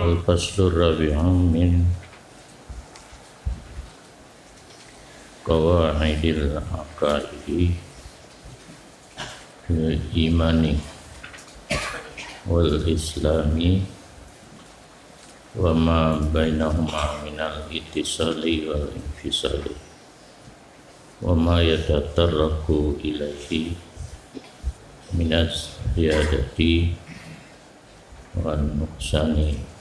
Al-Faslu Rabi'u min Qawaidil Aqaidi fil imani wal islami wa ma bainahuma minal ittisali wal infisali wa ma yatatarraku ilaihi minas ziyadati wan nuqsani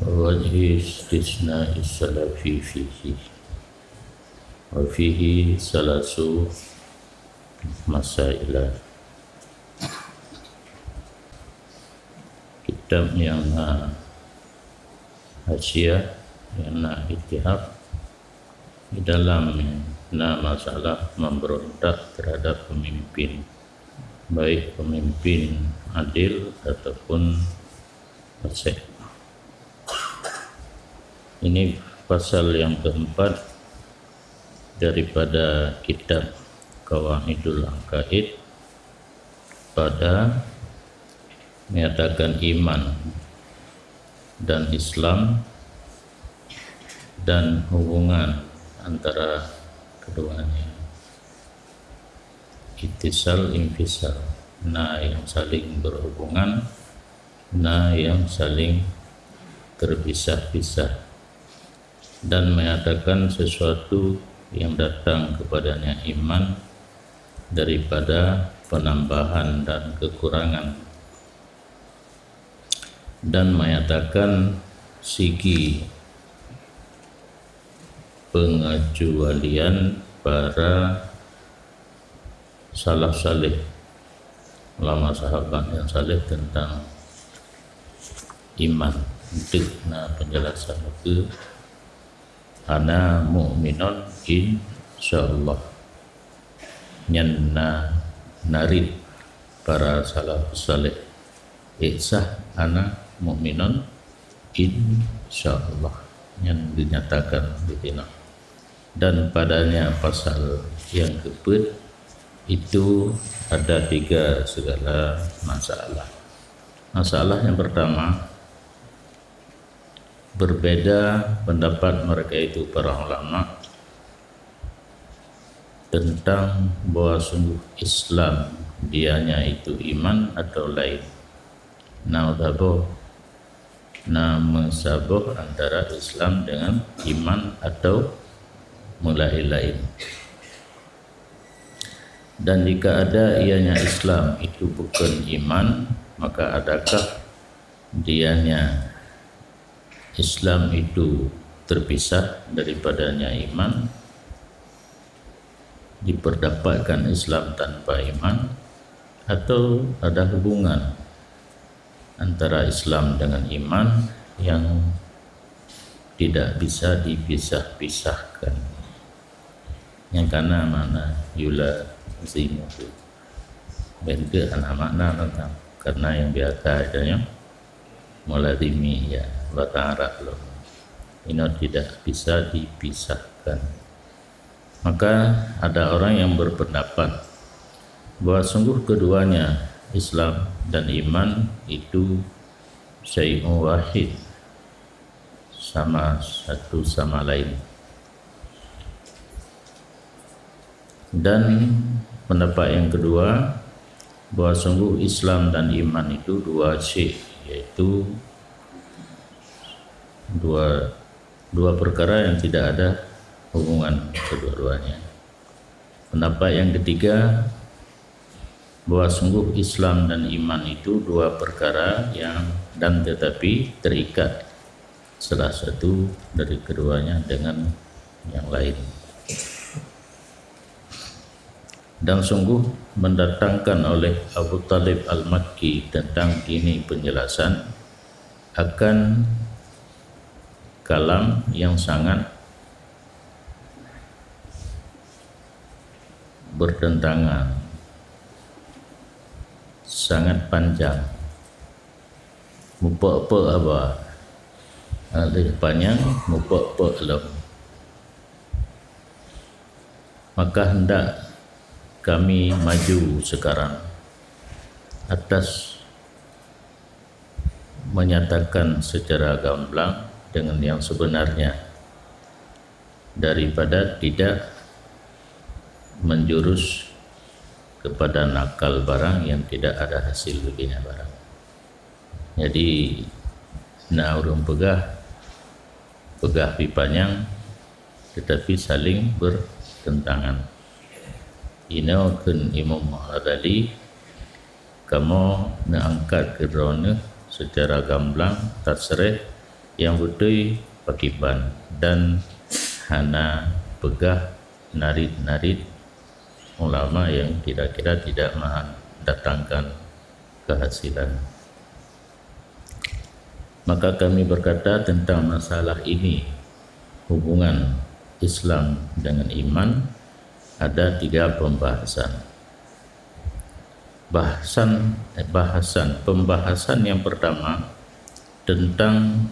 wajhi istisna salafi fihi wa fihi salasu masailah. Kitab yang hasyiah yang ittihad di dalam masalah memberontak terhadap pemimpin, baik pemimpin adil ataupun fasik. Ini pasal yang keempat daripada kitab Qawaidul Aqaid pada menyatakan iman dan Islam dan hubungan antara keduanya, ittisal infisal, yang saling berhubungan, yang saling terpisah-pisah, dan menyatakan sesuatu yang datang kepadanya iman daripada penambahan dan kekurangan, dan menyatakan segi pengecualian para salaf saleh, ulama sahabat yang saleh tentang iman. Untuk penjelasan itu ana mu'minun insyaallah, nyanna narid para salaf saleh ihsah ana mu'minun insyaallah yang dinyatakan di sini. Dan padanya pasal yang keempat itu ada 3 segala masalah. Masalah yang pertama, berbeda pendapat mereka itu para ulama tentang bahwa sungguh Islam dianya itu iman atau lain. Mensaboh antara Islam dengan iman atau mulai lain. Dan jika ada ianya Islam itu bukan iman, maka adakah dianya Islam itu terpisah daripadanya iman, diperdapatkan Islam tanpa iman, atau ada hubungan antara Islam dengan iman yang tidak bisa dipisah-pisahkan. Yang kana mana yula zimu itu benda anak makna tentang karena yang biasa adanya muladimi ya batara loh, ini tidak bisa dipisahkan. Maka ada orang yang berpendapat bahwa sungguh keduanya Islam dan iman itu syai'un wahid, sama satu sama lain. Dan pendapat yang kedua bahwa sungguh Islam dan iman itu dua syai', yaitu dua perkara yang tidak ada hubungan kedua-duanya. Pendapat yang ketiga bahwa sungguh Islam dan iman itu dua perkara yang dan tetapi terikat salah satu dari keduanya dengan yang lain. Dan sungguh mendatangkan oleh Abu Talib Al-Makki tentang ini penjelasan akan kalam yang sangat bertentangan, sangat panjang. Mupa-apa apa? Lebih panjang, mupa-apa alam. Maka hendak kami maju sekarang atas menyatakan secara gamblang dengan yang sebenarnya daripada tidak menjurus kepada nakal barang yang tidak ada hasil baginya barang. Jadi nak urung pegah pipanyang tetapi saling bertentangan. Ino kun Imam Ghazali kamu nak angkat ke drone secara gamblang tasrih yang betul pakiban dan hana pegah narid-narid ulama yang kira-kira tidak mendatangkan kehasilan. Maka kami berkata tentang masalah ini, hubungan Islam dengan iman, ada 3 pembahasan. Pembahasan yang pertama tentang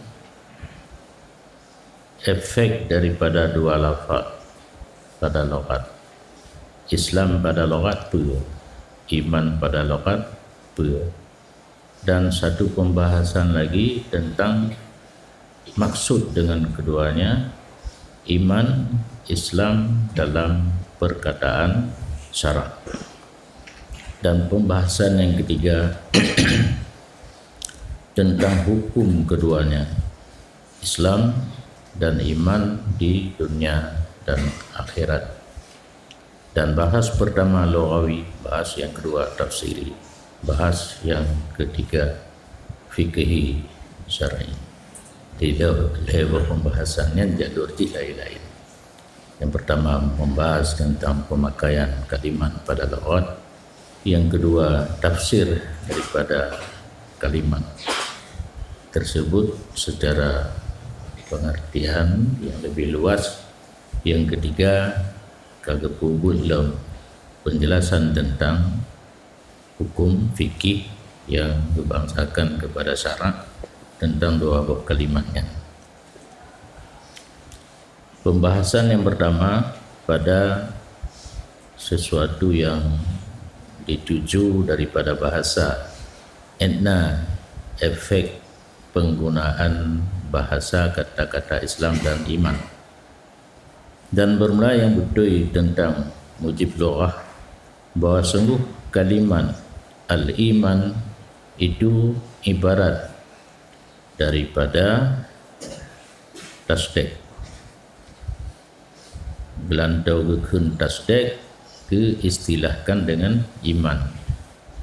efek daripada 2 lafaz pada logat. Islam pada logat apa? Iman pada logat apa? Dan satu pembahasan lagi tentang maksud dengan keduanya, iman Islam dalam perkataan syarak. Dan pembahasan yang ketiga tentang hukum keduanya, Islam dan iman di dunia dan akhirat. Dan bahas pertama lughawi, bahas yang kedua tafsiri, bahas yang ketiga fikih syar'i. Tidak level pembahasannya jalur lain-lain. Yang pertama membahas tentang pemakaian kalimat pada lughat, yang kedua tafsir daripada kalimat tersebut secara pengertian yang lebih luas, yang ketiga kagepubut dalam penjelasan tentang hukum fikih yang dibangsakan kepada syarak tentang 2 bab kalimatnya. Pembahasan yang pertama pada sesuatu yang dituju daripada bahasa, enna efek penggunaan bahasa kata-kata Islam dan iman. Dan bermula yang betul tentang mujib lughah, bahawa sungguh kalimat al-iman itu ibarat daripada tasdik. Belantau gekun tasdik ke istilahkan dengan iman.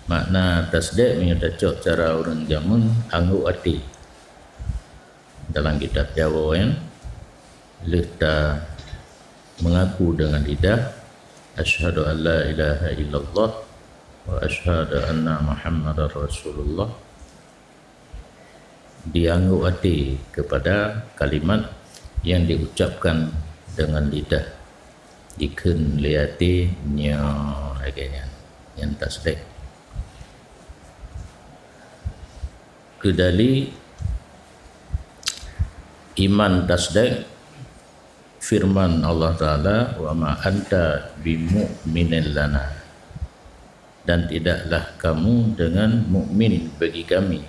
Makna tasdik menyatakan cara orang jamun anggu ati. Dalam kitab Jawa kan, kita mengaku dengan lidah asyhadu an la ilaha illallah wa asyhadu anna Muhammadar Rasulullah, dianggu hati kepada kalimat yang diucapkan dengan lidah, dikun liati nyo agaknya yang tasdik. Kedali iman tasdik firman Allah Ta'ala, wa ma anta bimu'minin lana, dan tidaklah kamu dengan mukmin bagi kami,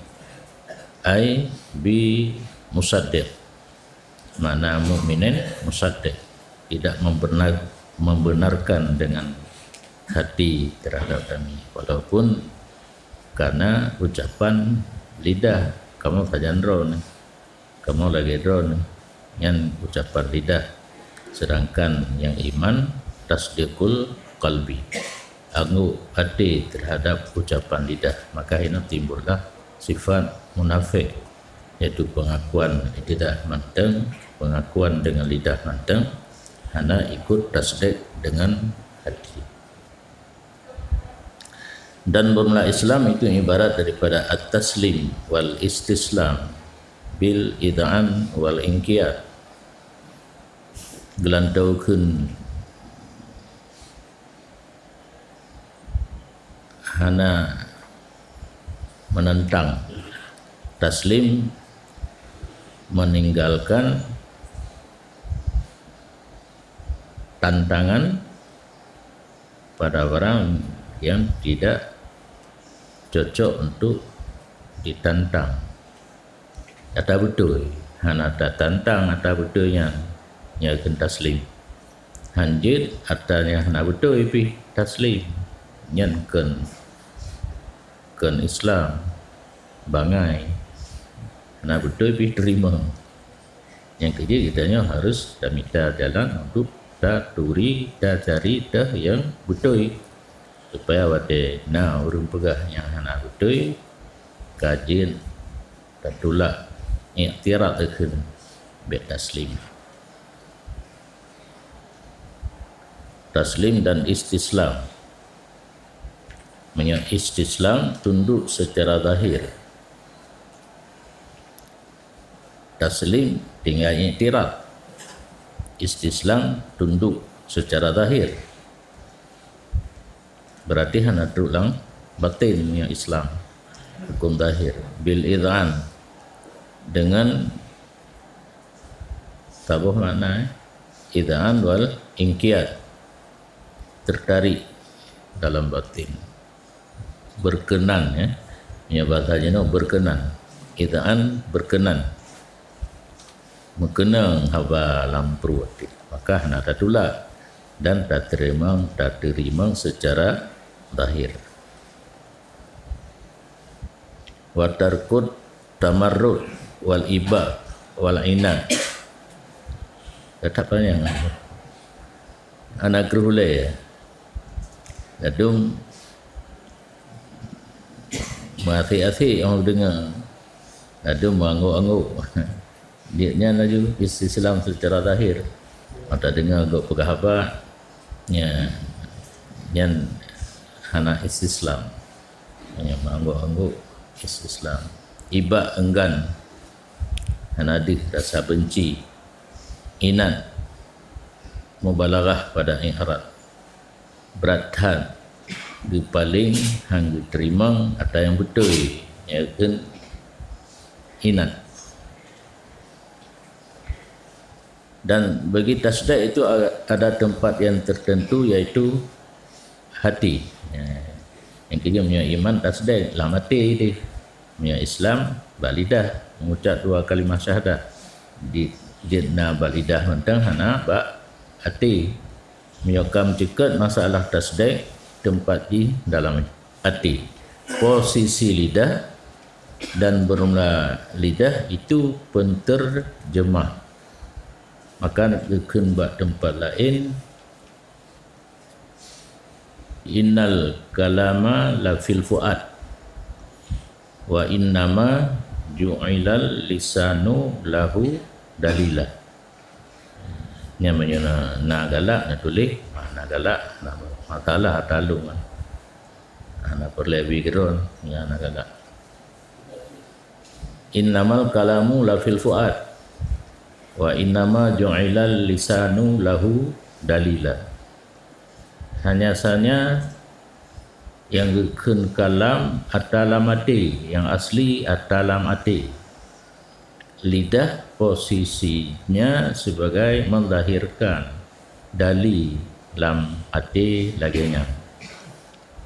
ai bi musaddiq, mana mukminin musaddiq, tidak membenarkan dengan hati terhadap kami, walaupun karena ucapan lidah kamu saja drone, kamu lagi drone yang ucapan lidah, sedangkan yang iman tasdiqul qalbi, anggu hati terhadap ucapan lidah. Maka ini timbullah sifat munafik, yaitu pengakuan tidak manteng, pengakuan dengan lidah manteng, hanya ikut tasdik dengan hati. Dan bermula Islam itu ibarat daripada at-taslim wal istislam bil id'an wal inqiyad, gelantaukeun hana menentang, taslim meninggalkan tantangan pada orang yang tidak cocok untuk ditantang, ada betul han ada tantang ada betulnya nyakeun taslim hanjit atanya hana betul pi taslim nyankeun Islam bangai hana betul pi terima. Yang kedua kitanya harus minta jalan untuk turi cari dah yang betul supaya wate na urung pegah yang hana betul kajian tatulak iktirat akan bet taslim dan istislam. Istislam tunduk secara zahir, taslim tinggal iktirat, istislam tunduk secara zahir. Berarti hana tulang batin yang Islam hukum zahir bil idhan dengan tabuh makna idhan wal inqiyad tertarik dalam batin berkenan ya bahasanya berkenan idhan berkenan mengenang haba lampru maka hana tatulak dan tak terima secara zahir. Wa tarkut tamarrud wal iba wal inad tetap yang anak gerule ya dadum mati orang dengar dadum angguk-angguk dia laju Islam secara zahir mata dengar gak pegah apa yang hana Islam yang angguk-angguk Islam iba enggan hana di rasa benci inat mubalaghah pada ihrat berathan di paling hang diterima atau yang betul iaitu inat. Dan bagi tasdik itu ada tempat yang tertentu iaitu hati. Yang kedua punya iman tasdik dalam hati dia. Punya Islam balidah mengucap 2 kalimah syahadat. Di jidna balidah mentang hana bak hati. Menyokam cekat masalah tasdik tempat di dalam hati. Posisi lidah dan bermula lidah itu penterjemah. Maka akan buat tempat lain innal kalama la fil fuad wa innama ju'ilal lisanu lahu dalila. Namanya na galak na tulis na galak na matalah talung ana perlebi kiron ya na galak innamal kalamu la fil fuad wa innama ju'ilal lisanu lahu dalila. Hanya saja yang gekun kalam atalam hati, yang asli atalam hati. Lidah posisinya sebagai melahirkan dali lam hati laginya.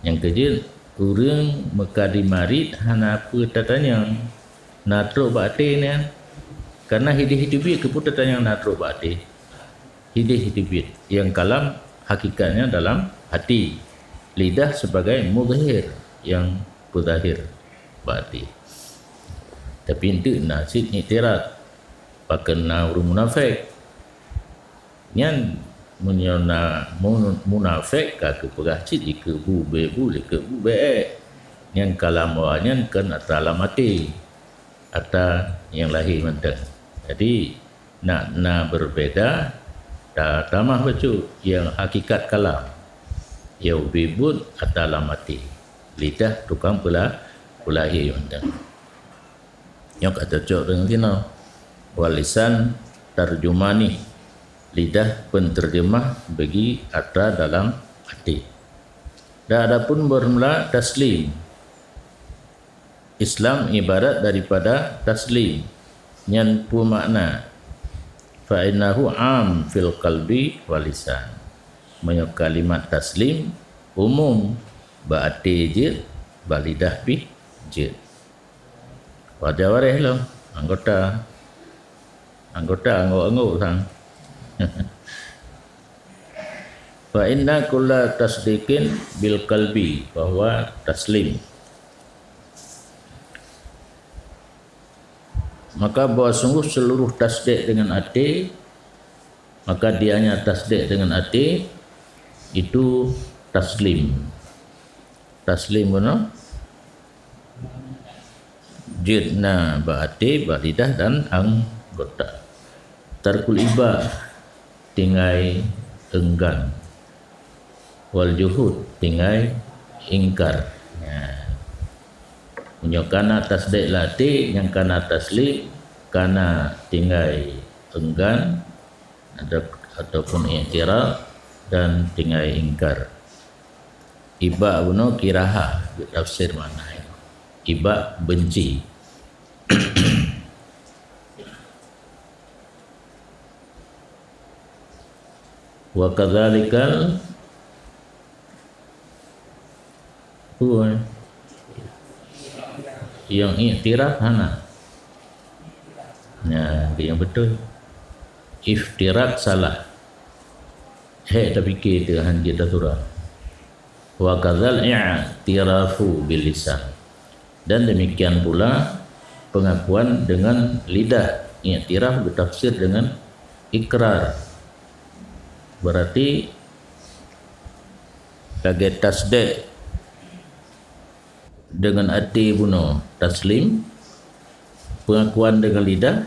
Yang kedua, orang mekadi marid hana apa tatanya natro bakti ni karena hidih-hidibit keputusan yang natro bakti hidih-hidibit yang kalam hakikatnya dalam hati, lidah sebagai mudhir yang pudahir bakti. Tapi itu nasib iktirat pakena urung munafik yang menyona munafik ke pegacit ke bube ke bube yang kalam awalnya kan atalam mati atau yang lahir mentah. Jadi nak berbeda dah tamah bacu yang hakikat kalam yang bibut atalam mati lidah tukang pulahir mentah. Yang kata cok dengan kena walisan tarjumani lidah penterjemah bagi atra dalam hati. Dan adapun bermula taslim, Islam ibarat daripada taslim yang bermakna fa innahu am fil qalbi walisan. Maksud kalimat taslim umum berarti je balidah pi je. Pada waris lah anggota angguk-angguk sang. Fa inna kulla tasdiqin bil qalbi, bahwa taslim, maka bahwa sungguh seluruh tasdik dengan hati, maka dianya tasdik dengan hati itu taslim. Taslim mana? Jidna ba'ati ba'lidah dan anggota. Tarkul iba, tinggai enggan. Wal juhud, tinggai ingkar. Punya kana tasdik lati, yang kana taslim, kana tinggai enggan ataupun i'tiraf, dan tinggai ingkar. Iba buno kiraha, tafsir mana ya? Iba benci. Wa kadzalikal huwa yang i'tiraf hana. Nah, yang betul. Iftirak salah. Tapi kita kita surah. Wa kadzal i'tirafu bil lisan. Dan demikian pula pengakuan dengan lidah. I'tiraf bertafsir dengan ikrar. Berarti kaget tasdik dengan hati bunuh taslim, pengakuan dengan lidah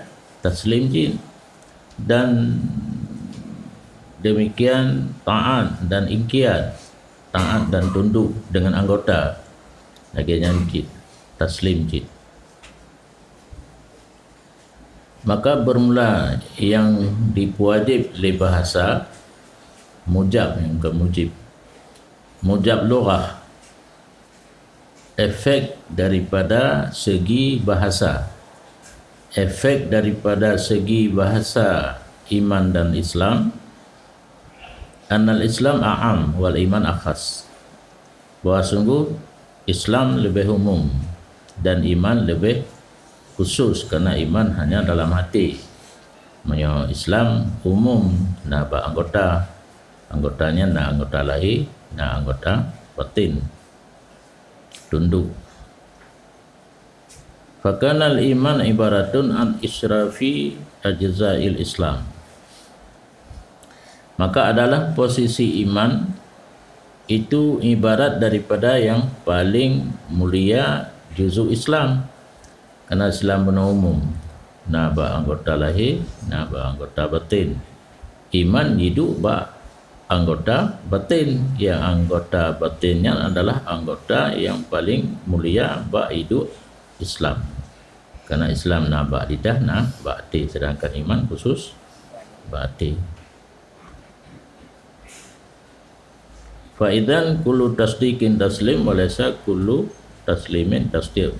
taslim jin, dan demikian taat dan ingkiat, taat dan tunduk dengan anggota akhirnya jin, taslim jin. Maka bermula yang dipuajib oleh bahasa mujab, yang ke mujab lughah, efek daripada segi bahasa, efek daripada segi bahasa iman dan Islam. Annal Islam a'am wal iman akhas, bahwa sungguh Islam lebih umum dan iman lebih khusus, karena iman hanya dalam hati. Maksudnya Islam umum, nah anggotanya nah anggota lahir, nah anggota batin, tunduk. Fakanal iman ibaratun an israfi ajza'il Islam, maka adalah posisi iman itu ibarat daripada yang paling mulia juzuk Islam, karena Islam benar umum, nah anggota lahir, nah anggota batin. Iman hidup anggota batin, yang anggota batinnya adalah anggota yang paling mulia hidup Islam, karena Islam na lidah na hati, sedangkan iman khusus hati. Fa idzan kullu tasdiqin taslim wa laysa kullu taslimin tasdiq.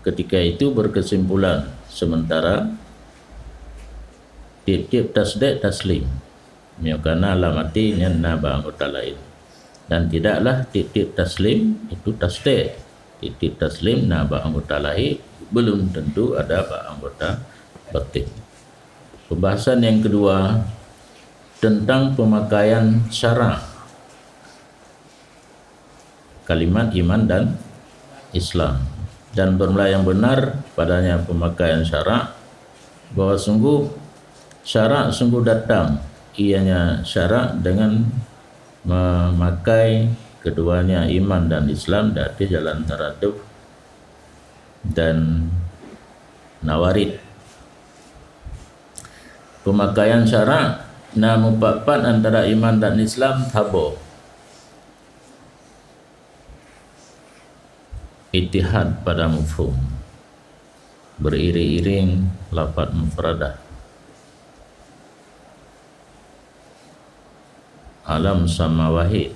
Ketika itu berkesimpulan sementara tiap-tiap tasdik taslim, karena alamati na anggota lain, dan tidaklah tiap-tiap taslim itu tasdik. Tiap taslim na anggota lain belum tentu ada anggota batin. Pembahasan yang kedua tentang pemakaian syarak kalimat iman dan Islam, dan bermula yang benar padanya pemakaian syarak, bahwa sungguh syarak sungguh datang, ianya syarak dengan memakai keduanya iman dan Islam dari jalan taraduf dan nawarid. Pemakaian syarak na mupapat antara iman dan Islam tabo, ittihad pada mufhum, beriring-iring lafaz mufradah. Alam sama wahid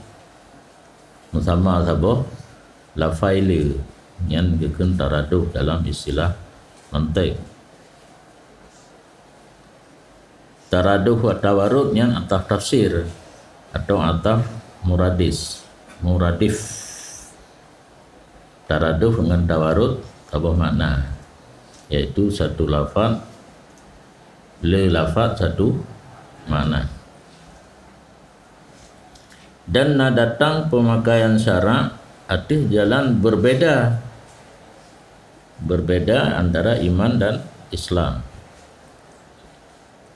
sama saboh lafaili yang dikun taraduh dalam istilah mantik. Taraduh wa tawarud yang ataf tafsir atau ataf muradif. Taraduh dengan tawarud apa makna? yaitu satu lafaz, le lafaz satu makna. Dan nak datang pemakaian syarak arti jalan berbeda antara iman dan Islam.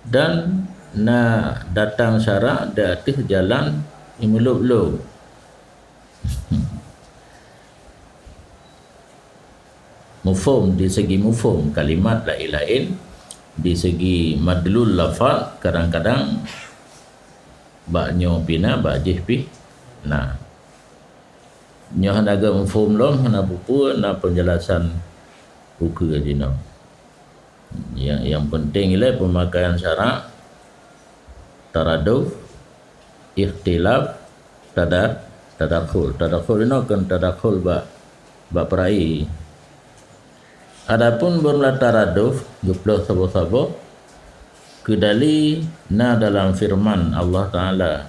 Dan nak datang syarak arti jalan imulub-lub. Mufhum, di segi mufhum kalimat lain-lain, di segi madlul lafaz kadang-kadang baknyo pina bajih pi nah nyo hanaga mufhum lom hana buku na penjelasan buku ajino. Yang penting ialah pemakaian syarak, taraduf, ikhtilaf, tadakhul ini kan tadakhul ba perai. Adapun bermula taraduf juploh sabo-sabo kedali na dalam firman Allah Ta'ala,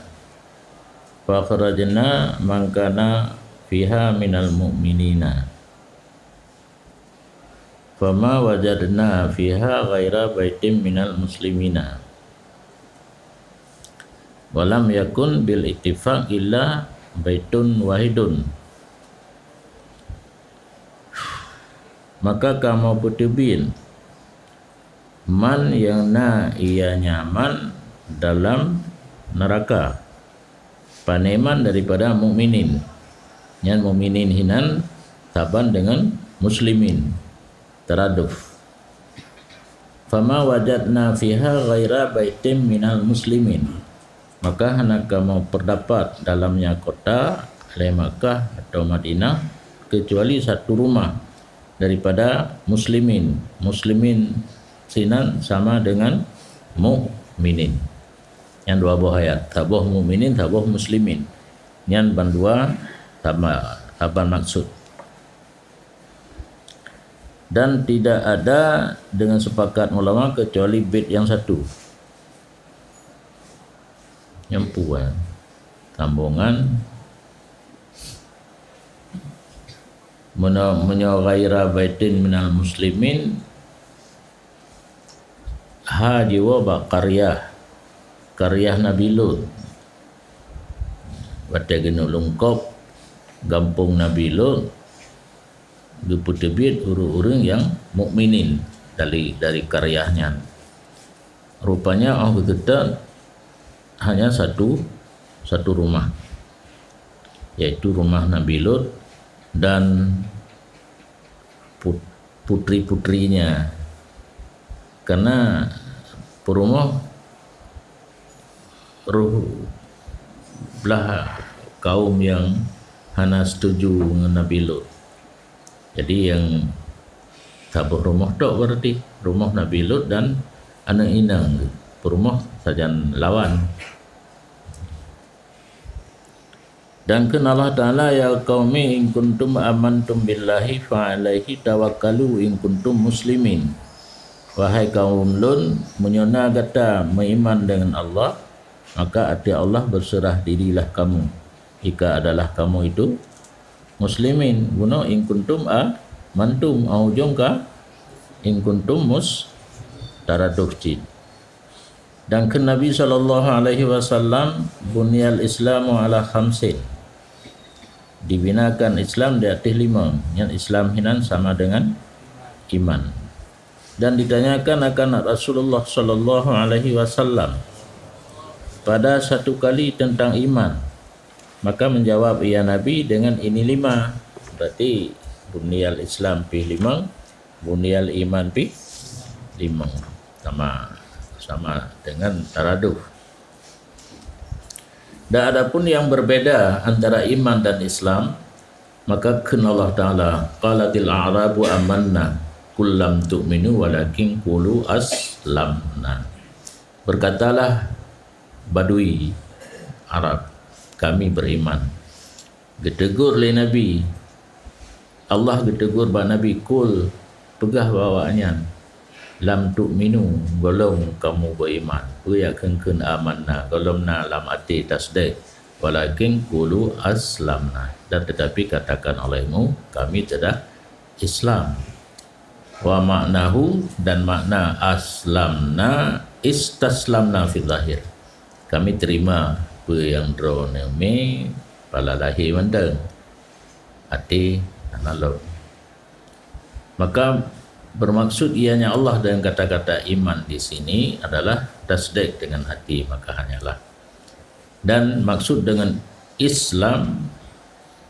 fa kharajna man kana fiha minal mu'minina fama wajadna fiha ghaira baitim minal muslimina walam yakun bil ittifaq illa baitun wahidun. Maka kamu putibin man yang na ia nyaman dalam neraka paneman daripada mukminin. Yang mukminin hinan taban dengan muslimin taraduf. Fama wajadna fiha ghaira baitim minal muslimin. Maka hendak kamu terdapat dalamnya kota Makkah atau Madinah kecuali satu rumah daripada muslimin. Muslimin sinan sama dengan mukminin. Yang dua buah ayat, tabuh mukminin, tabuh muslimin. Yang bandua sama maksud. Dan tidak ada dengan sepakat ulama kecuali bait yang satu. Yang puan sambungan menyogaira baitin minal muslimin ha jiwa ba karyah Nabi Lut wate genu lungkop gampung Nabi Lut diputebit urang yang mukminin dari karyahnya. Rupanya kita hanya satu rumah, yaitu rumah Nabi Lut dan putri-putrinya, karena perumah ruh belah kaum yang hana setuju dengan Nabi Lut. Jadi yang tabuh rumah tok berarti rumah Nabi Lut dan anak inang perumah sajan lawan. Dan kan Allah Ta'ala ya qaumi in kuntum amantum billahi fa alaihi tawakkalu in kuntum muslimin. Wahai kaum Lut, menyona kata beriman dengan Allah, maka hati Allah berserah dirilah kamu jika adalah kamu itu muslimin. Guna in kuntum amantum au jongka in kuntum taradufjid. Dan ke Nabi SAW bunyal islamu ala khamsin, dibinakan Islam di atas 5. Yang Islam hinan sama dengan iman. Dan ditanyakan akan Rasulullah SAW pada satu kali tentang iman, maka menjawab ya Nabi dengan ini 5. Berarti bunyal Islam pi 5, bunyal iman pi 5, sama dengan taraduf. Dan adapun yang berbeda antara iman dan Islam, maka kena Allah Ta'ala qalatil a'rabu amanna kullam tu'minu walakin qulu aslamna. Berkatalah Badui Arab, kami beriman. Getegur oleh Nabi Allah, getegur ba Nabi, kul pegah bawaannya lam tu'minu, golong kamu beriman, ya kengken amanna, golongna lam ati tasdik, walakin qulu aslamna, dan tetapi katakan olehmu kami telah Islam. wa maknahu, dan makna aslamna istaslamna fil lahir. Kami terima apa yang drone me pada lahir mandang hati analog. Maka bermaksud ianya Allah dengan kata-kata iman di sini adalah tasdik dengan hati, maka hanyalah. Dan maksud dengan Islam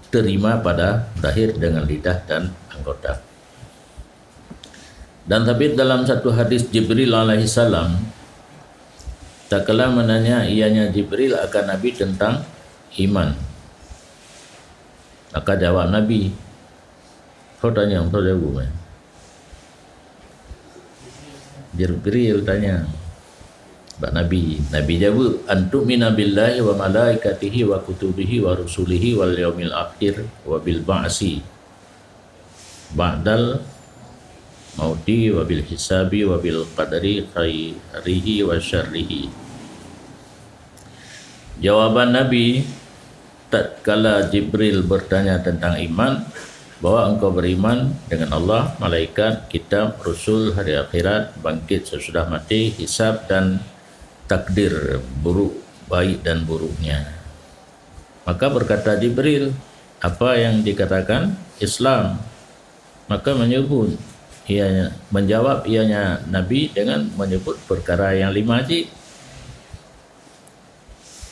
terima pada zahir dengan lidah dan anggota. Dan tapi dalam satu hadis Jibril alaihi salam, tak kala menanya ianya Jibril akan Nabi tentang iman. Maka jawab Nabi, kau tanya, kau jawab. Jibril tanya, Pak Nabi. Nabi jawab, antumina billahi wa malaikatihi wa kutubihi wa rusulihi wal yaumil akhir wa bil ba'si ba'dal mauti wa bil hisabi wa bil qadari khairihi wa syarrihi. Jawaban Nabi tatkala Jibril bertanya tentang iman, bahwa engkau beriman dengan Allah, malaikat, kitab, rasul, hari akhirat, bangkit sesudah mati, hisab dan takdir buruk, baik dan buruknya. Maka berkata Jibril, apa yang dikatakan Islam? Maka menjawab ianya Nabi dengan menyebut perkara yang 5 haji.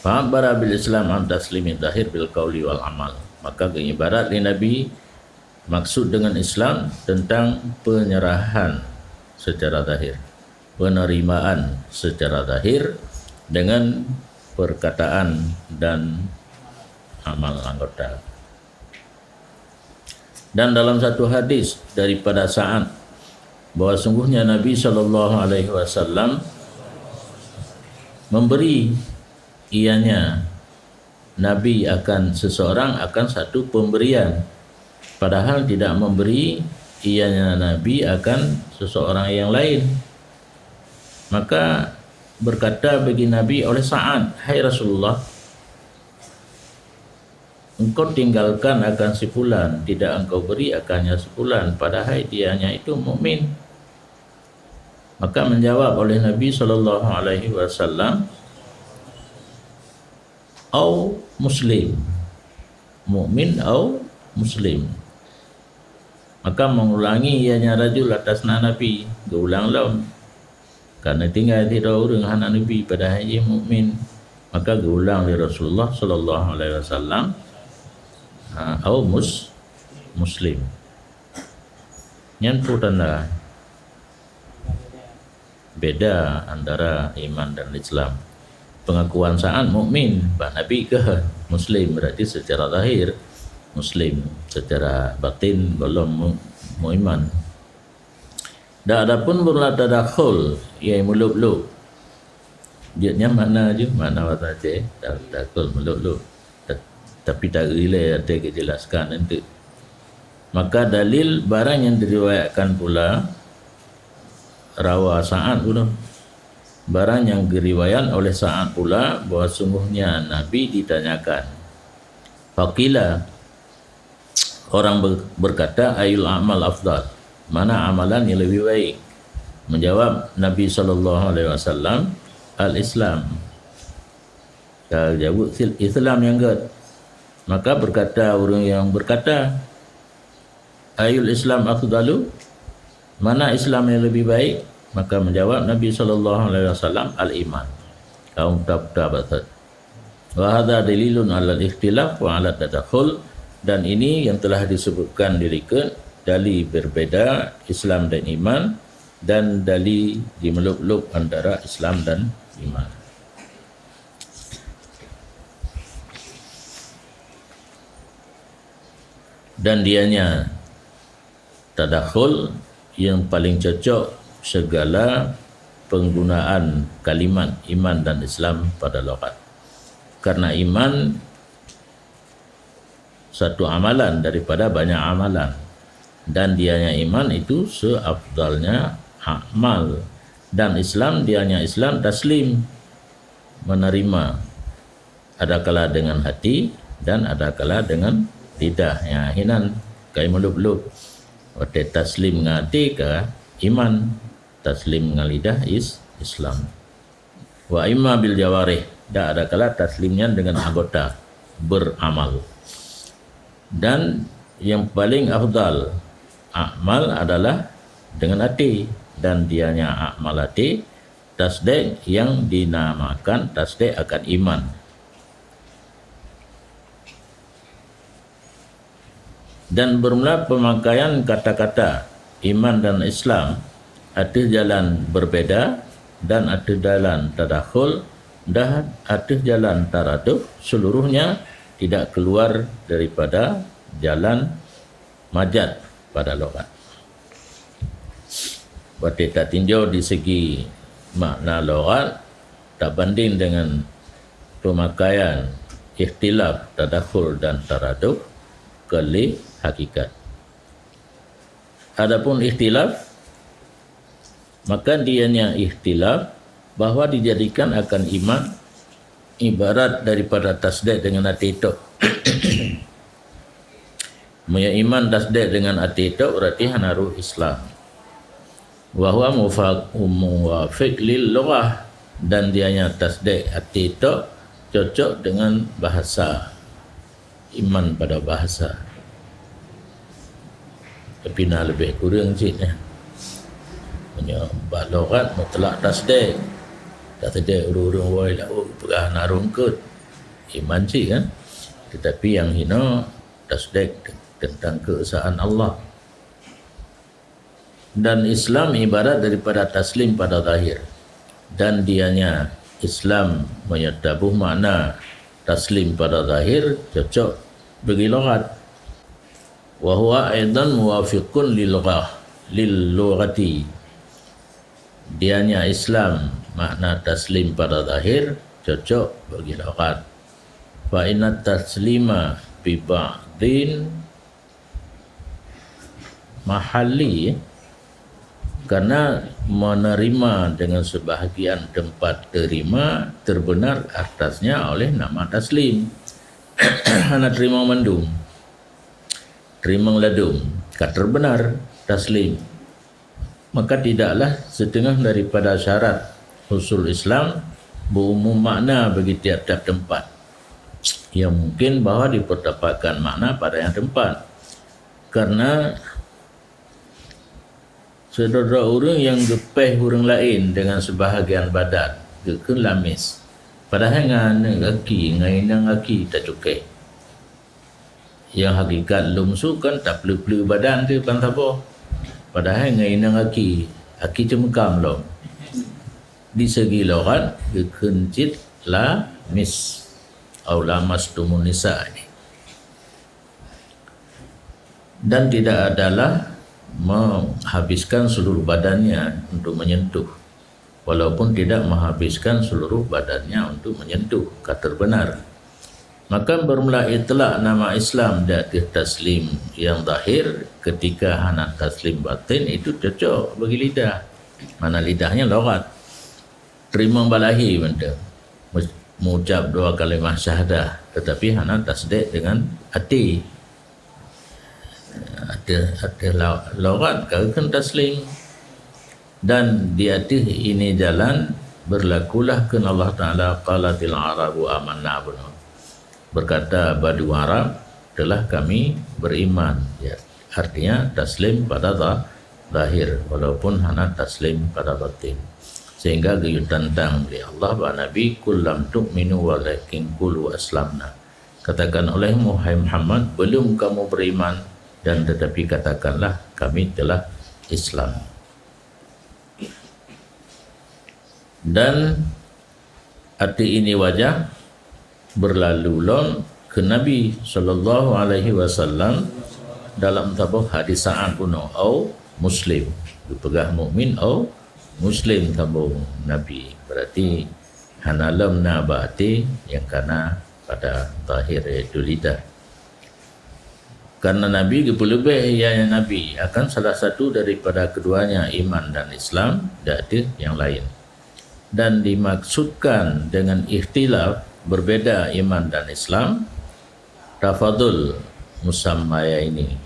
Fa'abara bil Islam am taslimi zahir bil qauli wal amal. Maka ibarat Nabi maksud dengan Islam tentang penyerahan secara zahir, penerimaan secara zahir dengan perkataan dan amal anggota. Dan dalam satu hadis daripada Sa'ad, bahwa sungguhnya Nabi SAW memberi ianya Nabi akan seseorang akan satu pemberian, padahal tidak memberi ianya Nabi akan seseorang yang lain. Maka berkata bagi Nabi oleh Sa'ad, hai Rasulullah, engkau tinggalkan akan si fulan, tidak engkau beri akannya si fulan, padahal dianya itu mukmin. Maka menjawab oleh Nabi SAW, au muslim, mukmin au muslim. Maka mengulangi ianya rajul atas Nabi, geulang-ulang, karena tinggal tidak orang hana Nabi pada haji mukmin. Maka geulang di Rasulullah SAW, au muslim. Yang tanda beda antara iman dan Islam. Pengakuan Sa'ad mukmin, bah Nabi ke muslim, berarti secara zahir muslim, secara batin belum iman. Dan adapun berla tadakhul, ia muluk-luk. Dianya mana je, mana wata je, tadakhul muluk-luk. Tapi tak relay ada kejelaskan nanti. Maka dalil barang yang diriwayatkan pula rawa Sa'ad pula, barang yang diriwayat oleh Sa'ad pula, bahwa sungguhnya Nabi ditanyakan, faqila, orang berkata, ayul amal afdal, mana amalan yang lebih baik? Menjawab Nabi SAW, al-Islam. Kalau jawab Islam yang good. Maka berkata orang yang berkata, ayul Islam afdalu, mana Islam yang lebih baik? Maka menjawab Nabi SAW, al-iman. Kaum tabat. Wa hadha dalilun ala al-ikhtilaf wa ala tadakhul. Dan ini yang telah disebutkan dirikan dalil berbeda Islam dan iman, dan dalil dimeluk-luk antara Islam dan iman. Dan dianya tadakhul yang paling cocok segala penggunaan kalimat iman dan Islam pada lughat. Karena iman satu amalan daripada banyak amalan, dan dianya iman itu seafdalnya amal, dan Islam dianya Islam taslim, menerima, adakala dengan hati dan adakala dengan lidah, ya hinan kai muluk-muluk. Wate taslim ngati ka iman, taslim ngalidah Islam. Wa imma bil jawarih, dak ada kala taslimnya dengan anggota beramal. Dan yang paling afdal amal adalah dengan hati, dan dianya amal hati tasdik yang dinamakan tasdik akan iman. Dan bermula pemakaian kata-kata iman dan Islam, ada jalan berbeda dan ada jalan tadakhul dan ada jalan taraduf, seluruhnya tidak keluar daripada jalan majaz pada logat. Berarti tak tinjau di segi makna logat, tak banding dengan pemakaian ikhtilaf, tadakhul dan taraduf kali hakikat. Adapun ikhtilaf, maka dianya ikhtilaf bahawa dijadikan akan iman ibarat daripada tasdik dengan hati itu. Punya iman tasdik dengan hati itu berarti hanaruh Islam. Wa huwa muwafiq lil lughah, dan dianya tasdik hati itu cocok dengan bahasa, iman pada bahasa. Tapi nak lebih kurang cik ni. Punya balogat mutlak tasdik. Tak ada urung-urung wai lah, pegah narung kot. Iman cik kan. Tetapi yang hina tasdik tentang keesaan Allah. Dan Islam ibarat daripada taslim pada zahir. Dan dianya Islam menyertabuh makna taslim pada zahir cocok bagi lughat. Wa huwa aidan muwafiqun lil lughati. Dianya Islam makna taslim pada zahir cocok bagi lughat. Fa inna taslima bi ba'din mahalli, karena menerima dengan sebahagian tempat terima terbenar atasnya oleh nama taslim. Hana terima mandum, terima ladum, kata terbenar taslim. Maka tidaklah setengah daripada syarat usul Islam berumum makna bagi tiap-tiap tempat. Yang mungkin bahawa dipertapakkan makna pada yang tempat. Karena saudara orang yang gepeh orang lain dengan sebahagian badan, ke lamis. Padahal dengan kaki, dengan kaki tak cukai. Yang hakikat lumsu kan tak perlu badan tu kan tak apa. Padahal dengan kaki cemekam lom. Di segi lughat, kekencit lamis. Atau lamastumun nisa ini. Dan tidak adalah menghabiskan seluruh badannya untuk menyentuh, walaupun tidak menghabiskan seluruh badannya untuk menyentuh, kata benar. Maka bermula itlaq nama Islam dari taslim yang zahir, ketika hana taslim batin itu cocok bagi lidah. Mana lidahnya lughat, terima balahi benda, mengucap dua kalimah syahadah, tetapi hana tasdik dengan hati. Ada lughat kan taslim. Dan di hati ini jalan berlakulah kan Allah Ta'ala qalatil arabu amanna benar. Berkata badu Arab telah kami beriman, ya, artinya taslim pada zahir walaupun hana taslim pada batin. Sehingga gayut tentang oleh Allah wa Nabi kullam tu'minu walakin qulu aslamna. Katakan oleh Muhammad, belum kamu beriman, dan tetapi katakanlah kami telah Islam. Dan arti ini wajah berlalu lom ke Nabi sallallahu alaihi wasallam dalam tabah hadis sa'an kuno au muslim, dipegah mukmin au muslim tabah Nabi. Berarti hanalam nabati yang kana pada zahir itu lidah. Karena Nabi lebih yang Nabi akan salah satu daripada keduanya iman dan Islam, tidak ada yang lain. Dan dimaksudkan dengan ikhtilaf berbeda iman dan Islam, tafadul musammaya ini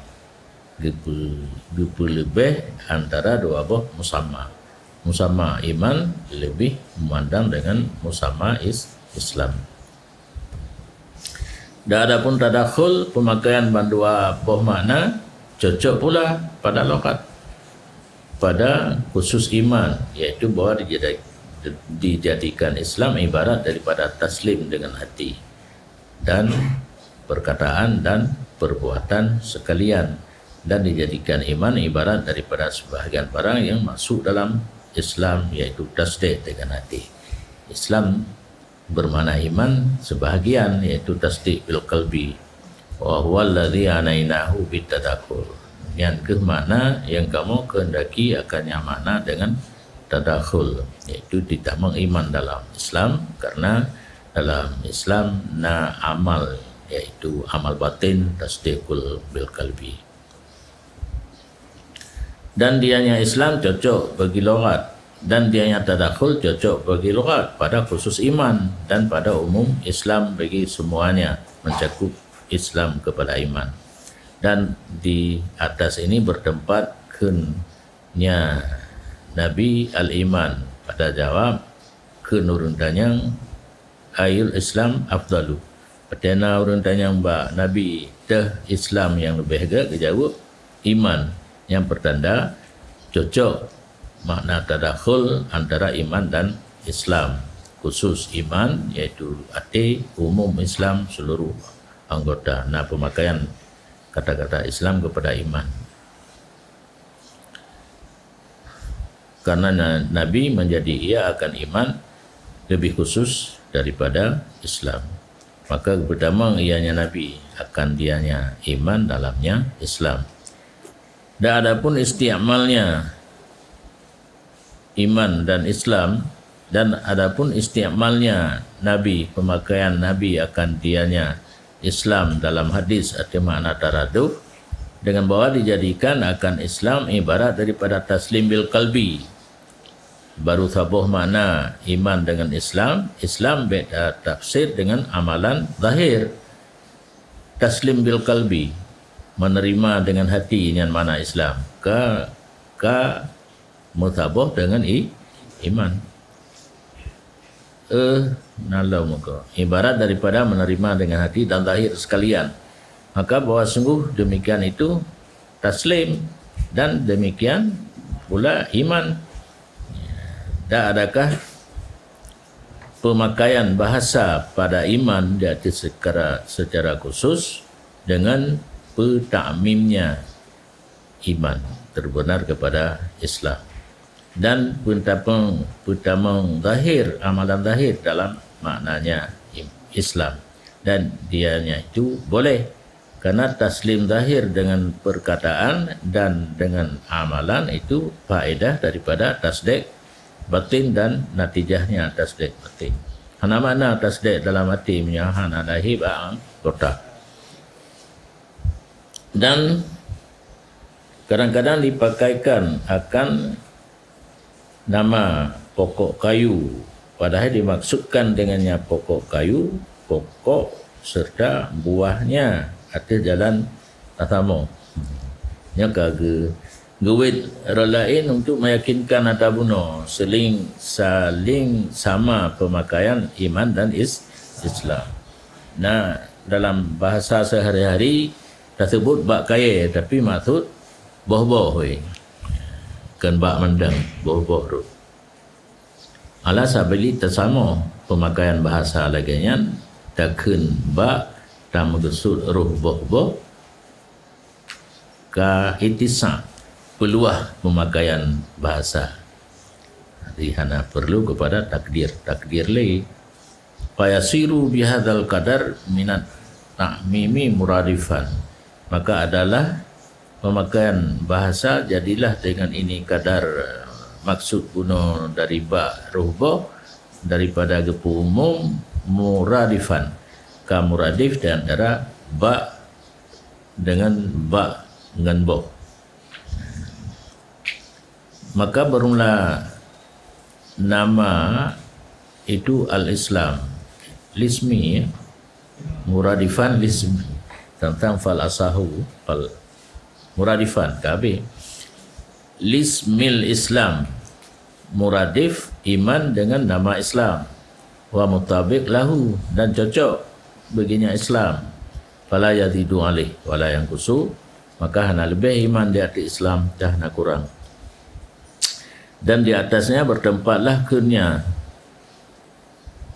gepu lebih antara dua buah musamma. Musamma iman lebih memandang dengan musamma Islam. Dan adapun tadakhul, pemakaian dua buah makna cocok pula pada logat, pada khusus iman, yaitu bahwa dijadikan Islam ibarat daripada taslim dengan hati dan perkataan dan perbuatan sekalian, dan dijadikan iman ibarat daripada sebahagian barang yang masuk dalam Islam, yaitu tasdik dengan hati. Islam bermakna iman sebahagian, yaitu tasdik bil qalbi, wa huwal ladzi anainahu bitadakhul. Yang ke makna yang kamu kehendaki akannya makna dengan tadakhul, yaitu ditamang iman dalam Islam, karena dalam Islam amal, yaitu amal batin, tasdikul bil qalbi. Dan dianya Islam cocok bagi lughat, dan dianya tadakhul cocok bagi lughat pada khusus iman, dan pada umum Islam bagi semuanya, mencakup Islam kepada iman. Dan di atas ini bertempat kenya Nabi al-iman pada jawab kenurun tanyang ayul Islam afdalu. Petena urun tanyang ba Nabi dah Islam yang lebih agak kejawab iman, yang pertanda cocok makna tadakhul antara iman dan Islam, khusus iman yaitu hati, umum Islam seluruh anggota. Nah, pemakaian kata-kata Islam kepada iman, karena Nabi menjadi ia akan iman lebih khusus daripada Islam, maka berdamang ianya Nabi akan dianya iman dalamnya Islam. Dan adapun istiamalnya iman dan Islam, dan adapun istiamalnya Nabi, pemakaian Nabi akan dianya Islam dalam hadis atau makna taraduf, dengan bahwa dijadikan akan Islam ibarat daripada taslim bil qalbi, baru sabuh makna iman dengan Islam. Islam beda tafsir dengan amalan zahir. Taslim bil qalbi, menerima dengan hati yang mana Islam, ka mutaboh dengan iman. Nalau muka ibarat daripada menerima dengan hati dan zahir sekalian. Maka bahwa sungguh demikian itu taslim, dan demikian pula iman. Dan adakah pemakaian bahasa pada iman diarti secara khusus dengan petakmimnya iman terbenar kepada Islam, dan pentamang zahir, amalan zahir dalam maknanya Islam, dan dianya itu boleh, karena taslim zahir dengan perkataan dan dengan amalan itu faedah daripada tasdik batin, dan natijahnya tasdik batin. Hana makna tasdik dalam hati hana lahib kotak. Dan kadang-kadang dipakaikan akan nama pokok kayu, padahal dimaksudkan dengannya pokok kayu, pokok serta buahnya atau jalan tatamo. Yang kage gewit relain untuk meyakinkan atabuno saling sama pemakaian iman dan Islam. Nah, dalam bahasa sehari-hari tersebut bak kaya, tapi maksud boh-boh kan bak mendang boh-boh ru. Alas abili tersama pemakaian bahasa laginya takun bak tak maksud ruh boh-boh ka itisa peluah pemakaian bahasa. Jadi hana perlu kepada takdir lagi. Fayasiru bihadzal qadar minat ta'mimi muradifan. Maka adalah pemakaian bahasa jadilah dengan ini kadar maksud guna dari ba ruhbah daripada gepu umum muradifan, ka muradif di antara ba dengan bo. Maka bermula nama itu al-Islam lismi, muradifan lismi tentang fal asahu fal muradifan kabe lismil Islam, muradif iman dengan nama Islam, wa mutabiq lahu, dan cocok baginya Islam, fala yazidu alaih wala yanqusu, maka hana lebih iman di atas Islam dah hana kurang, dan di atasnya bertempatlah kunnya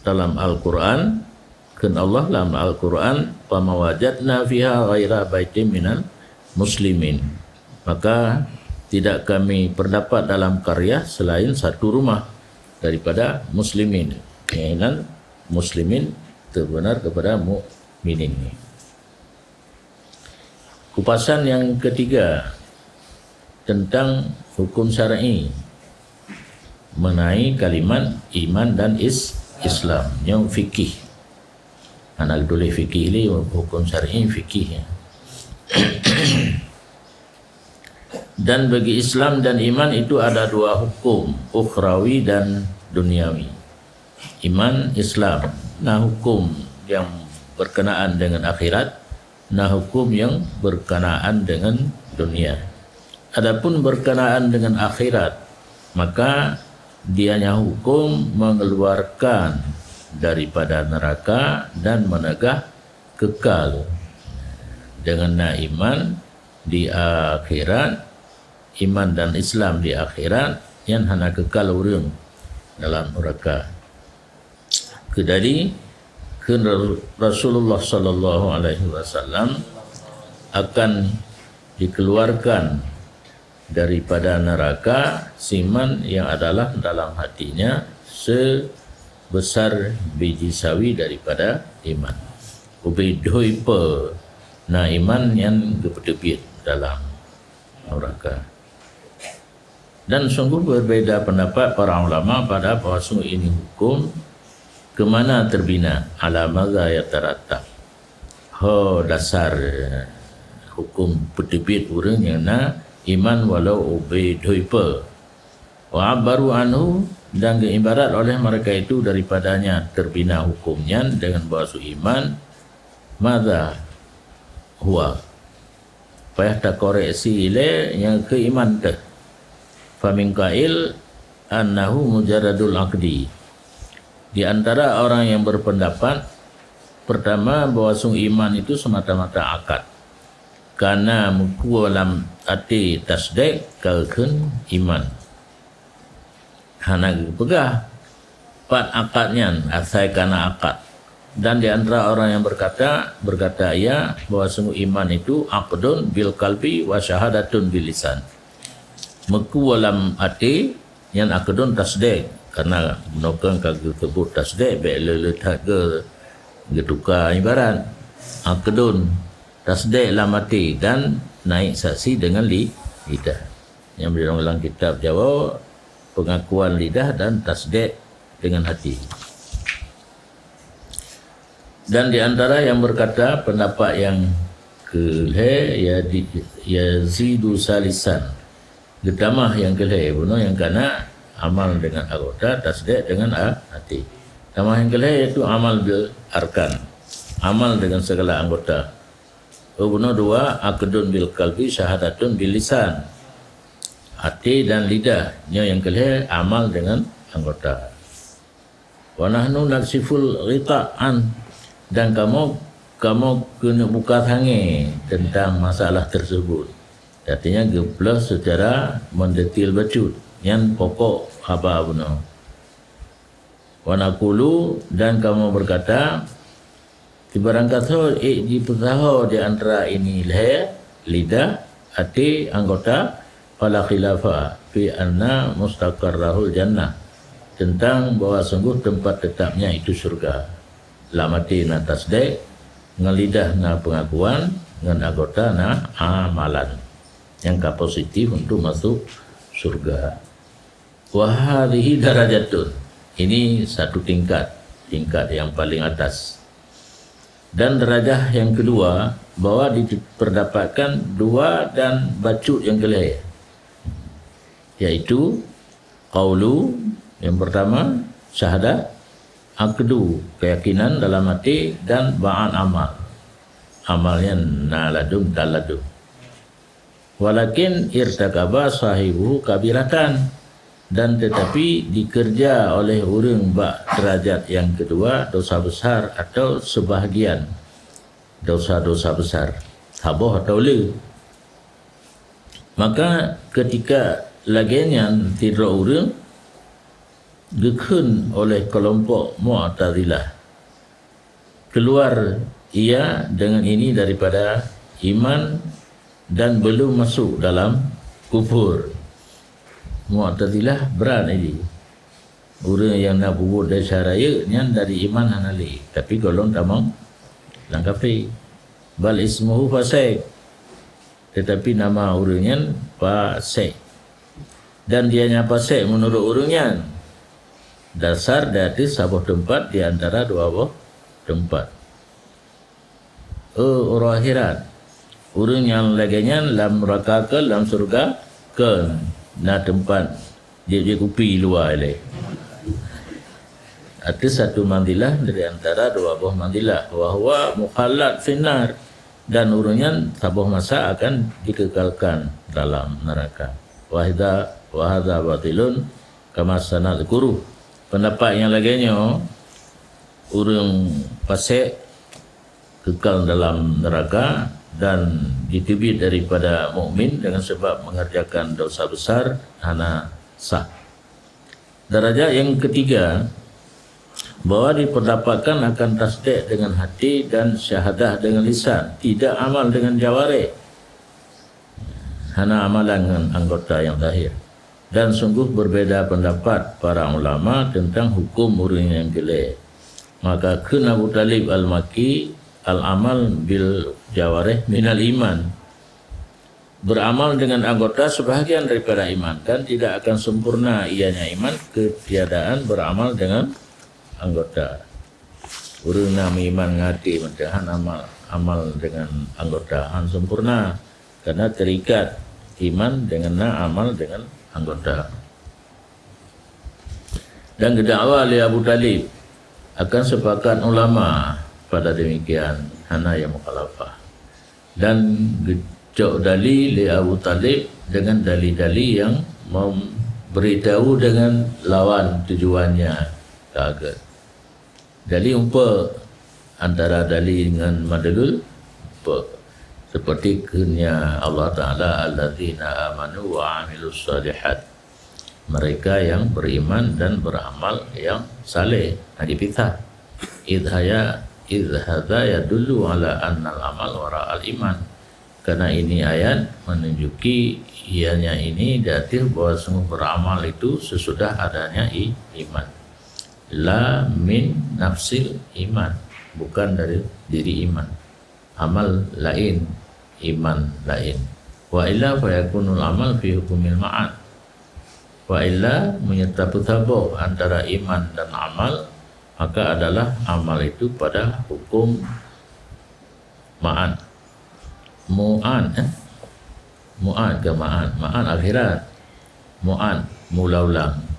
dalam Al-Quran, kun Allah dalam Al-Quran, fama wajadna fiha ghaira baitin minal muslimin, maka tidak kami terdapat dalam karya selain satu rumah daripada muslimin. Keinginan muslimin terbenar kepada mukminin. Kupasan yang ketiga tentang hukum syar'i mengenai kalimat iman dan Islam yang fikih. Anak tulis fikih ini hukum syar'i fikih ya. Dan bagi Islam dan iman itu ada dua hukum, ukhrawi dan duniawi. Iman Islam, nah hukum yang berkenaan dengan akhirat, nah hukum yang berkenaan dengan dunia. Adapun berkenaan dengan akhirat, maka dianya hukum mengeluarkan daripada neraka dan menegah kekal. Dengan iman di akhirat, iman dan Islam di akhirat yang hana kekal urang dalam neraka. Kedari Rasulullah sallallahu alaihi wasallam akan dikeluarkan daripada neraka siman yang adalah dalam hatinya sebesar biji sawi daripada iman. Ubidhui pe na iman yang gepetepit dalam neraka. Dan sungguh berbeza pendapat para ulama pada bahawa sungguh ini hukum kemana terbina ala madza yatarattab. Dasar hukum petipit orang yang na iman walau ubidhuipa wa baru anhu, dan ibarat oleh mereka itu daripadanya terbina hukumnya dengan bahasa iman madza huwa payah tak koreksi ile yang keiman teh famin qail annahu mujarradul aqdi. Di antara orang yang berpendapat pertama bahwa sung iman itu semata-mata akad, karena mukualam ati tasdik kalkun iman hana pegah pat akadnya asai karena akad. Dan di antara orang yang berkata ia bahwa sungguh iman itu aqdun bil qalbi wa syahadatun bil lisan, meku dalam hati yang aqdun tasdik, karena menokang kagak sebut tasdik be letak ke getuka ibarat aqdun tasdik dalam hati dan naik saksi dengan lidah. Yang dalam kitab Jawa pengakuan lidah dan tasdik dengan hati. Dan di antara yang berkata pendapat yang kelih yazidu salisan, getamah yang kelih bunuh yang kana amal dengan anggota, tasdik dengan hati. Tamah yang kelih iaitu amal bil arkan, amal dengan segala anggota. Bunuh dua aqdun bil qalbi syahadatun bil lisan, hati dan lidah. Yang kelih amal dengan anggota. Wa nahnu naksiful ghita'an, dan kamu kena buka tangi tentang masalah tersebut. Artinya geplas secara mendetil bacut yang pokok apa benar. Wa naqulu, dan kamu berkata tibarang kata di pertaho di antara ini leher, lidah, hati, anggota, fala khilafa fi anna mustaqarrahul jannah, tentang bahwa sungguh tempat tetapnya itu surga. Lamati na tasdik, dengan lidah na pengakuan, dengan anggota na amalan yang positif untuk masuk surga. Wahadihi darajatun, ini satu tingkat yang paling atas. Dan derajah yang kedua bahwa diperdapatkan dua dan bacut yang kelih, yaitu qaulu yang pertama syahadat, aqdu keyakinan dalam hati, dan ba'an amal, amalnya naladum taladum. walakin irtakaba sahibu kabiratan, dan tetapi dikerja oleh orang bak derajat yang kedua dosa besar atau sebahagian dosa-dosa besar, haboh atau le. Maka ketika laginya tidur orang gekun oleh kelompok Mu'tazilah, keluar ia dengan ini daripada iman dan belum masuk dalam kufur. Mu'tazilah beran ini. Orang yang nak buat dasar raya ni dari iman hanali, tapi golong tamang lang kafir. Bal ismuhu fasik. Tetapi nama orangnya fasik. Dan dianya fasik menurut orangnya. Dasar dari sebuah tempat di antara dua buah tempat. Orang akhirat. Orang yang laginya dalam neraka ke dalam surga ke. Nah tempat dia kupi luar ni. Ada satu mandilah dari antara dua buah mandilah, wahwa mukhallad finnar, dan orangnya sebuah masa akan dikekalkan dalam neraka. Wahada batilun kama sanadkuru. Pendapat yang lainnya orang fasik kekal dalam neraka dan ditebih daripada mukmin dengan sebab mengerjakan dosa besar hana sah. Darajat yang ketiga, bahwa dipendapatkan akan tasdik dengan hati dan syahadah dengan lisan, tidak amal dengan jawarih, hana amalan dengan anggota yang zahir. Dan sungguh berbeza pendapat para ulama tentang hukum orang yang gelek. Maka kena Abu Talib al-Maki al-amal bil jawarih minal iman, beramal dengan anggota sebahagian daripada iman, dan tidak akan sempurna ianya iman ketiadaan beramal dengan anggota. Orang nama iman ngati mentahan amal dengan anggota han sempurna, karena terikat iman dengan amal dengan anggota. Dan kedakwa oleh Abu Talib akan sepakat ulama pada demikian hana yang mukhalafah, dan gejok dalil li Abu Talib dengan dalil-dalil yang memberitahu dengan lawan tujuannya kagak. Dalil umpa antara dalil dengan madalul seperti kenya Allah Ta'ala alladzina amanu wa amilus salihat, mereka yang beriman dan beramal yang saleh. Hadipitha idhada yadullu ala annal amal wara'al iman, karena ini ayat menunjuki ianya ini datir bahwa sungguh beramal itu sesudah adanya iman. La min nafsil iman, bukan dari diri iman. Amal lain, iman lain. Wa illa fayakunul amal fi hukumil ma'ad. Wa illa menyetapu-tabu antara iman dan amal, maka adalah amal itu pada hukum ma'an. Mu'an Mu'an ke ma'an? Ma'an akhirat. Mu'an mula-ulang.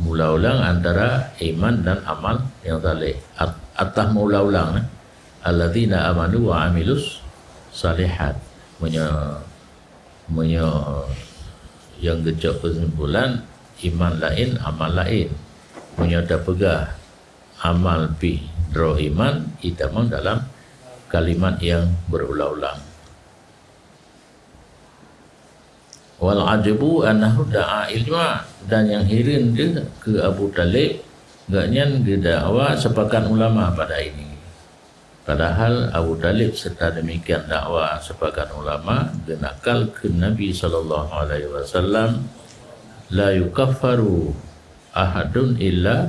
Mula-ulang antara iman dan amal yang saleh. Atas mula-ulang alladzina amanu wa amilus salihat. Yang gejok kesimpulan iman lain, amal lain. Menyata pegah amal pi dro iman itamang dalam kalimat yang berulang-ulang. Wal ajabu annahu da'a ilma, dan yang heran dia ke Abu Talib gaknya didakwa sepakat ulama pada ini. Padahal Abu Talib serta demikian dakwa sepakat ulama genakal ke Nabi SAW, la yukaffaru ahadun illa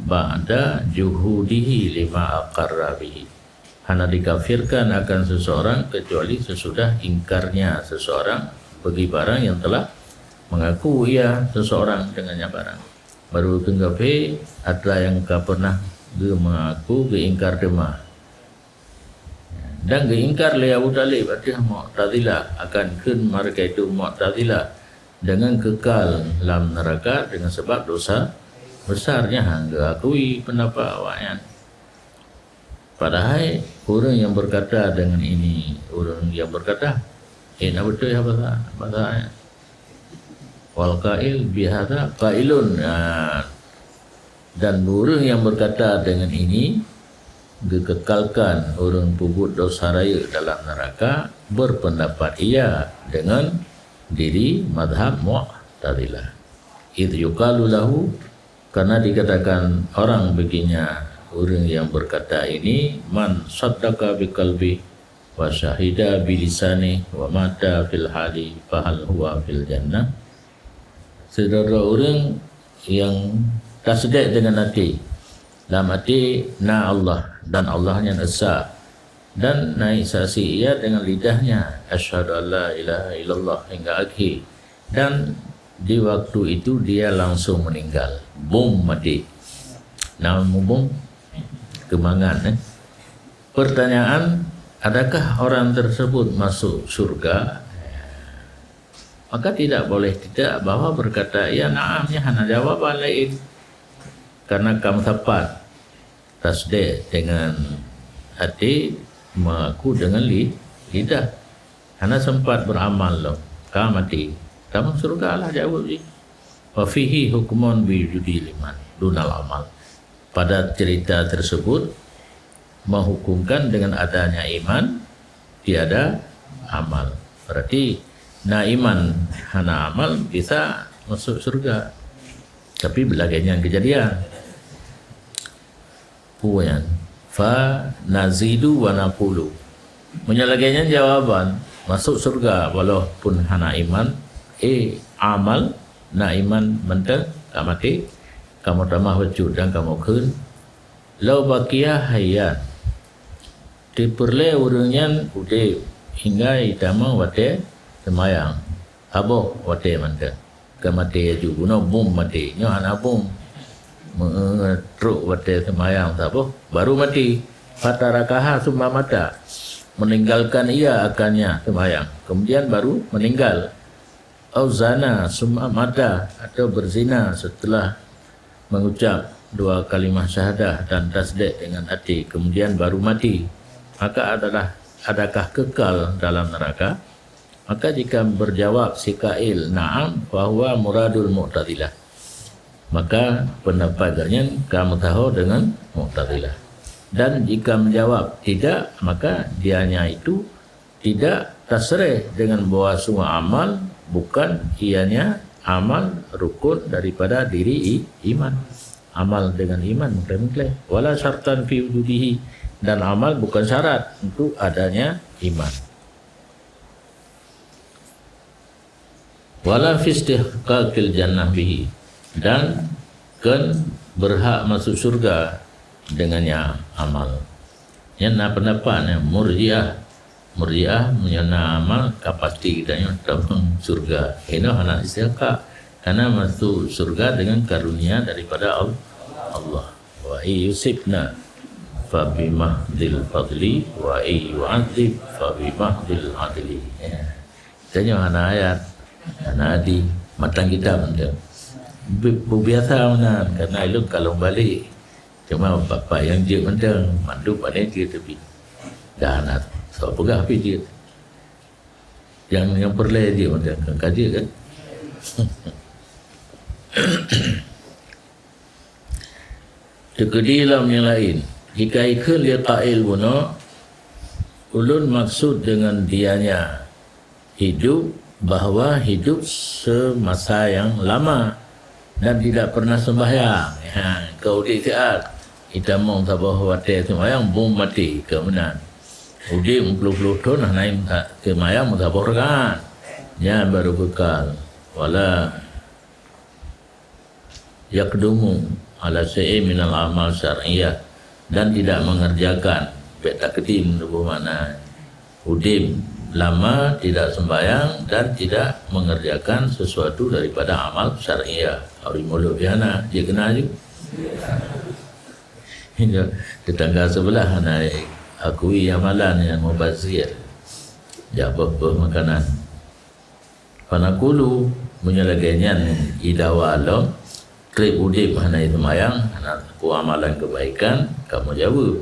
ba'da juhudihi lima aqarra bihi. Hana dikafirkan akan seseorang kecuali sesudah ingkarnya seseorang bagi barang yang telah mengaku ia seseorang dengannya barang. Baru kenggape atlah yang pernah mengaku keingkar demah. Dan keingkar oleh Abu Talib artinya Mu'tazilah akan kun mereka itu Mu'tazilah dengan kekal dalam neraka dengan sebab dosa besarnya hangga akui pendapat awaknya. Padahal orang yang berkata dengan ini, orang yang berkata Nak betul ya bahasa wal qail bihadza qailun. Dan orang yang berkata dengan ini dikekalkan orang pubut dosa raya dalam neraka, berpendapat ia dengan diri madhab Mu'tazilah. Idh yuqalu lahu, karena dikatakan orang baginya, orang yang berkata ini, man saddaqa biqalbi wa syahida bilisani wa mata fil hali fahal huwa fil jannah. Saudara orang yang tasdik dengan hati, dalam hati na Allah dan Allahnya esa, dan naik saksi ia dengan lidahnya asyhadu alla ilaha illallah hingga akhir, dan di waktu itu dia langsung meninggal, bom mati. Nama bom kemangan. Pertanyaan, adakah orang tersebut masuk surga? Maka tidak boleh tidak bahwa berkata ya na'amnya hana jawaban lain, karena kamu tepat tasdik dengan hati, mengaku dengan lidah. Hana sempat beramal loh, kamu mati, kamu surga lah jawab ni. Wa fihi hukmun bi judi liman dunal amal. Pada cerita tersebut menghukumkan dengan adanya iman tiada amal. Berarti na iman hana amal bisa masuk surga. Tapi belagainya kejadian puan fa nazidu wa naqulu, menyalagainya jawaban masuk surga walaupun hana iman amal na iman mentang kamati kamu tamah wujud dan kamu kun lau bakia hayat diperle urunyan ude hingga itama wate semayang abo wate mentang kamati aju guna bom mati nyo hana bom truk wate semayang sabo baru mati fatarakaha summa mata, meninggalkan ia akannya semayang kemudian baru meninggal. Au zana summa mata, atau berzina setelah mengucap dua kalimah syahadah dan tasdik dengan hati kemudian baru mati, maka adakah kekal dalam neraka? Maka jika berjawab si kail na'am fahuwa muradul Mu'tazilah, maka pendapatnya kamu tahu dengan Mu'tazilah. Dan jika menjawab tidak, maka dianya itu tidak tasrih dengan bahwa semua amal bukan ianya amal rukun daripada diri iman. Amal dengan iman mengklaim wala syartan fi wujudihi, dan amal bukan syarat untuk adanya iman. Wala fi istihqaqil jannah bihi, dan kan berhak masuk surga dengannya amal. Yang pendapatnya Murji'ah menyana amal kapasti kitanya dalam surga. Ini anak istihqaq, karena masuk surga dengan karunia daripada Allah. Wa yusibna fa bimahdil fadli wa yu'adzib fa bimahdil adli. Tanya anak ayat, anak adi matang kita benda. Biasa mana, karena itu kalau balik cuma bapa yang dia benda mandu pada dia tepi. Dah anak so pegah api dia. Yang perle dia benda kaji kan. Tekedilam yang lain, jika ikut dia qail buno ulun maksud dengan dianya hidup bahwa hidup semasa yang lama dan tidak pernah sembahyang. Kau dikatakan kita mau sabah wate sembahyang bom mati kemudian udi 40 tahun naik sembahyang sabah kan ya baru bekal wala yakdumu ala syai' minal amal syar'iyyah, dan tidak mengerjakan takdim bermakna udim lama tidak sembahyang dan tidak mengerjakan sesuatu daripada amal syar'iyyah. Hari mulut biana dia kena juga. Hingga tetangga sebelah naik akui amalan yang mubazir. Jawab makanan. Panakulu menyelagainya idawa Allah trip udip hanai semayang aku amalan kebaikan kamu jawab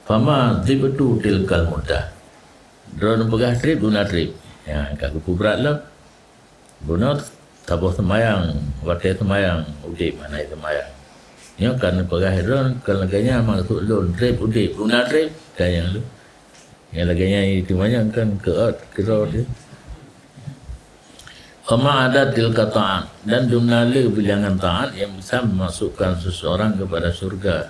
fama zibtu tilkal mudah drone pegah trip guna trip Ya, kat kuku berat lah. Bunuh tabuh semayang, wakil semayang, udip mana semayang. Ya kan perahirun, kan laganya masuk lon, trip udip, guna trip, kaya lu. Yang laganya itu banyak kan ke dia. Wama ada tilka ta'at dan jumlah bilangan ta'at yang bisa memasukkan seseorang kepada surga.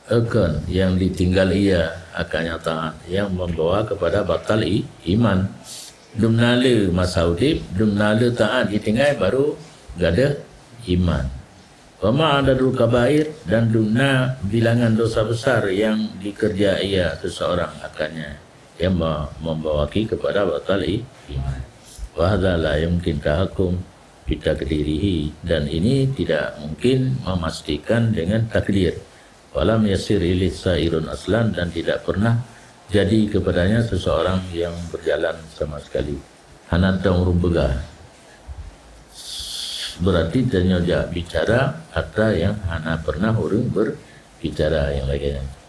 Akan yang ditinggal ia akannya ta'at yang membawa kepada batal iman. Jumlah masa udip, jumlah ta'at ditinggal baru gak ada iman. Wama ada dul kabair dan jumlah bilangan dosa besar yang dikerjai ia seseorang akannya yang membawa kepada batal iman. Wahada la yumkin tahakum bitakdirihi dan ini tidak mungkin memastikan dengan takdir. Walam yasir ilis sairun aslan dan tidak pernah jadi kepadanya seseorang yang berjalan sama sekali. Hanantang rumbega berarti tanya bicara kata yang hana pernah orang berbicara yang lainnya.